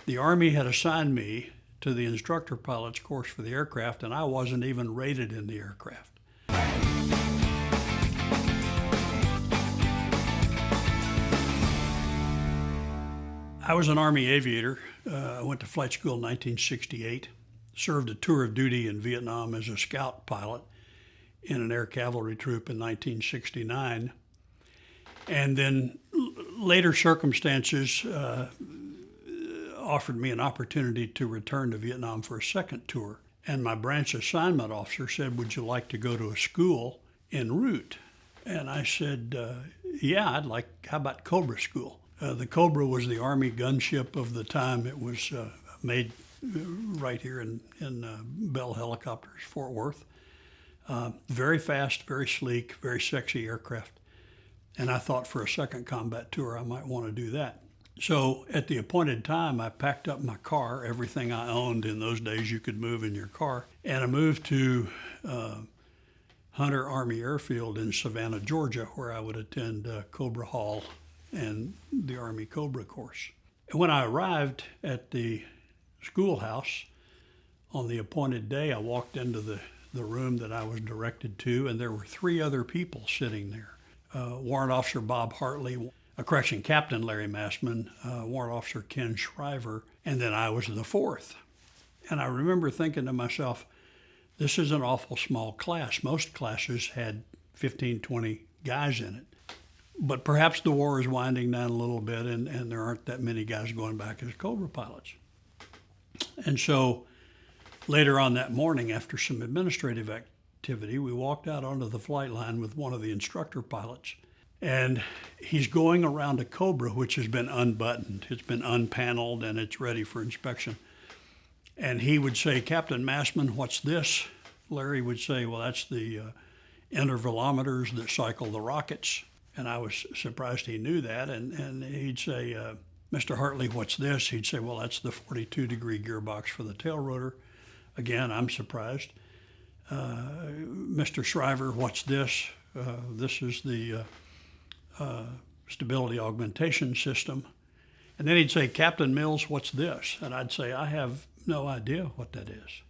The Army had assigned me to the instructor pilot's course for the aircraft, and I wasn't even rated in the aircraft. I was an Army aviator. I went to flight school in 1968, served a tour of duty in Vietnam as a scout pilot in an air cavalry troop in 1969. And then later circumstances offered me an opportunity to return to Vietnam for a second tour. And my branch assignment officer said, "Would you like to go to a school en route?" And I said, "Yeah, I'd like, how about Cobra school?" The Cobra was the Army gunship of the time. It was made right here in Bell Helicopters, Fort Worth. Very fast, very sleek, very sexy aircraft. And I thought for a second combat tour, I might want to do that. So at the appointed time, I packed up my car, everything I owned. In those days, you could move in your car. And I moved to Hunter Army Airfield in Savannah, Georgia, where I would attend Cobra Hall and the Army Cobra course. And when I arrived at the schoolhouse on the appointed day, I walked into the room that I was directed to, and there were three other people sitting there. Warrant Officer Bob Hartley, a correction captain Larry Massman, Warrant Officer Ken Shriver, and then I was the fourth. And I remember thinking to myself, this is an awful small class. Most classes had 15, 20 guys in it. But perhaps the war is winding down a little bit, and there aren't that many guys going back as Cobra pilots. And so later on that morning, after some administrative activity, we walked out onto the flight line with one of the instructor pilots. And he's going around a Cobra, which has been unbuttoned. It's been unpaneled, and it's ready for inspection. And he would say, "Captain Massman, what's this?" Larry would say, "Well, that's the intervalometers that cycle the rockets." And I was surprised he knew that. And he'd say, "Mr. Hartley, what's this?" He'd say, "Well, that's the 42-degree gearbox for the tail rotor." Again, I'm surprised. "Mr. Shriver, what's this?" "This is the stability augmentation system." And then he'd say, "Captain Mills, what's this?" And I'd say, "I have no idea what that is."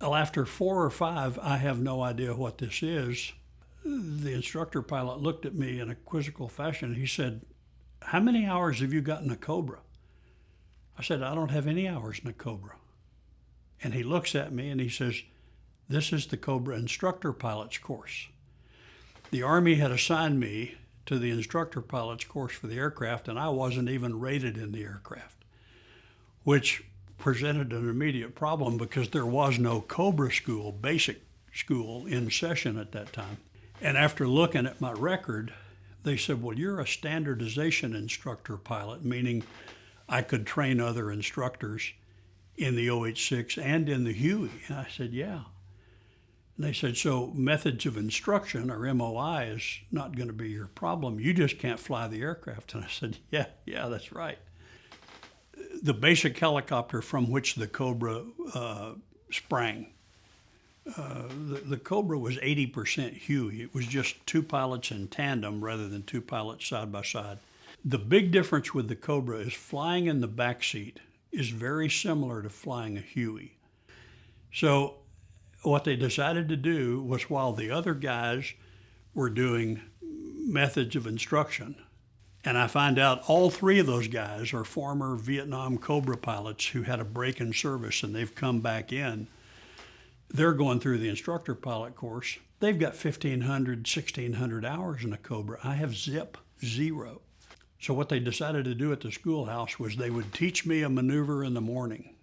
Well, after 4 or 5, "I have no idea what this is," the instructor pilot looked at me in a quizzical fashion. He said, "How many hours have you got in a Cobra?" I said, "I don't have any hours in a Cobra." And he looks at me and he says, "This is the Cobra instructor pilot's course." The Army had assigned me to the instructor pilot's course for the aircraft, and I wasn't even rated in the aircraft, which presented an immediate problem because there was no Cobra school, basic school, in session at that time. And after looking at my record, they said, "Well, you're a standardization instructor pilot," meaning I could train other instructors in the OH-6 and in the Huey. And I said, "Yeah." And they said, "So methods of instruction, or MOI, is not going to be your problem. You just can't fly the aircraft." And I said, yeah, that's right. The basic helicopter from which the Cobra sprang, the Cobra was 80% Huey. It was just 2 pilots in tandem rather than 2 pilots side by side. The big difference with the Cobra is flying in the back seat is very similar to flying a Huey. So what they decided to do was, while the other guys were doing methods of instruction, and I find out all 3 of those guys are former Vietnam Cobra pilots who had a break in service and they've come back in. They're going through the instructor pilot course. They've got 1,500, 1,600 hours in a Cobra. I have zero. So what they decided to do at the schoolhouse was they would teach me a maneuver in the morning,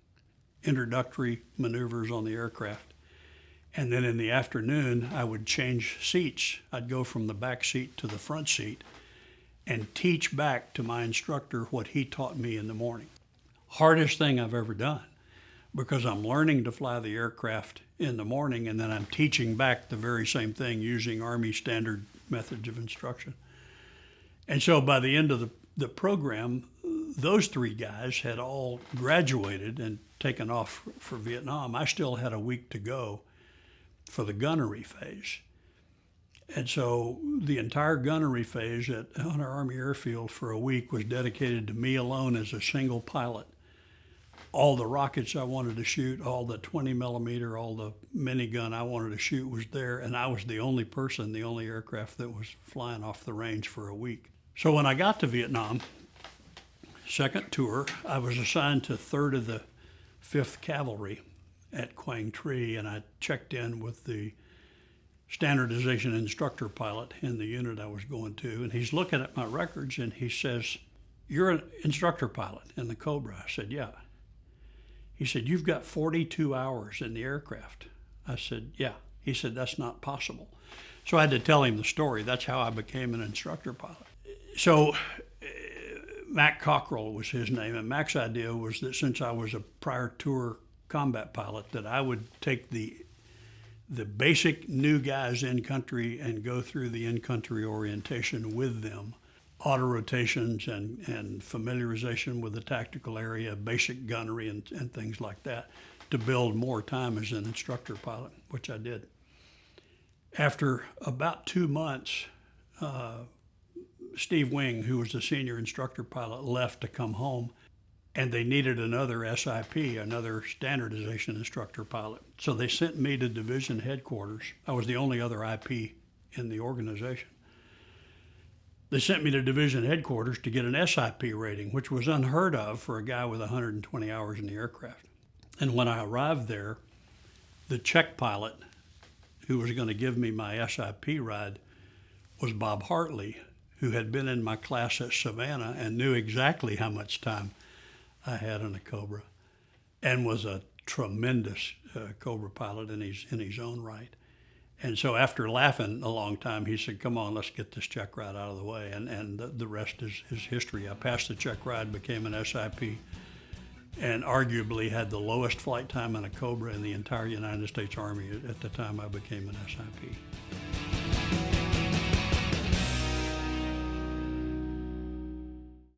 introductory maneuvers on the aircraft. And then in the afternoon, I would change seats. I'd go from the back seat to the front seat and teach back to my instructor what he taught me in the morning. Hardest thing I've ever done, because I'm learning to fly the aircraft in the morning, and then I'm teaching back the very same thing using Army standard methods of instruction. And so by the end of the program, those 3 guys had all graduated and taken off for Vietnam. I still had a week to go for the gunnery phase. And so the entire gunnery phase at Hunter Army Airfield for a week was dedicated to me alone as a single pilot. All the rockets I wanted to shoot, all the 20 millimeter, all the minigun I wanted to shoot was there, and I was the only person, the only aircraft that was flying off the range for a week. So when I got to Vietnam, second tour, I was assigned to 3rd of the 5th Cavalry at Quang Tri, and I checked in with the standardization instructor pilot in the unit I was going to, and he's looking at my records and he says, "You're an instructor pilot in the Cobra." I said, "Yeah." He said, "You've got 42 hours in the aircraft." I said, "Yeah." He said, "That's not possible." So I had to tell him the story. That's how I became an instructor pilot. So Mac Cockrell was his name, and Mac's idea was that since I was a prior tour combat pilot, that I would take the basic new guys in country and go through the in-country orientation with them, auto rotations and familiarization with the tactical area, basic gunnery and things like that, to build more time as an instructor pilot, which I did. After about 2 months, Steve Wing, who was the senior instructor pilot, left to come home, and they needed another SIP, another standardization instructor pilot. So they sent me to division headquarters. I was the only other IP in the organization. They sent me to division headquarters to get an SIP rating, which was unheard of for a guy with 120 hours in the aircraft. And when I arrived there, the check pilot who was going to give me my SIP ride was Bob Hartley, who had been in my class at Savannah and knew exactly how much time I had in a Cobra, and was a tremendous Cobra pilot in his own right. And so after laughing a long time, he said, "Come on, let's get this check ride out of the way." And the rest is history. I passed the check ride, became an SIP, and arguably had the lowest flight time in a Cobra in the entire United States Army at the time I became an SIP.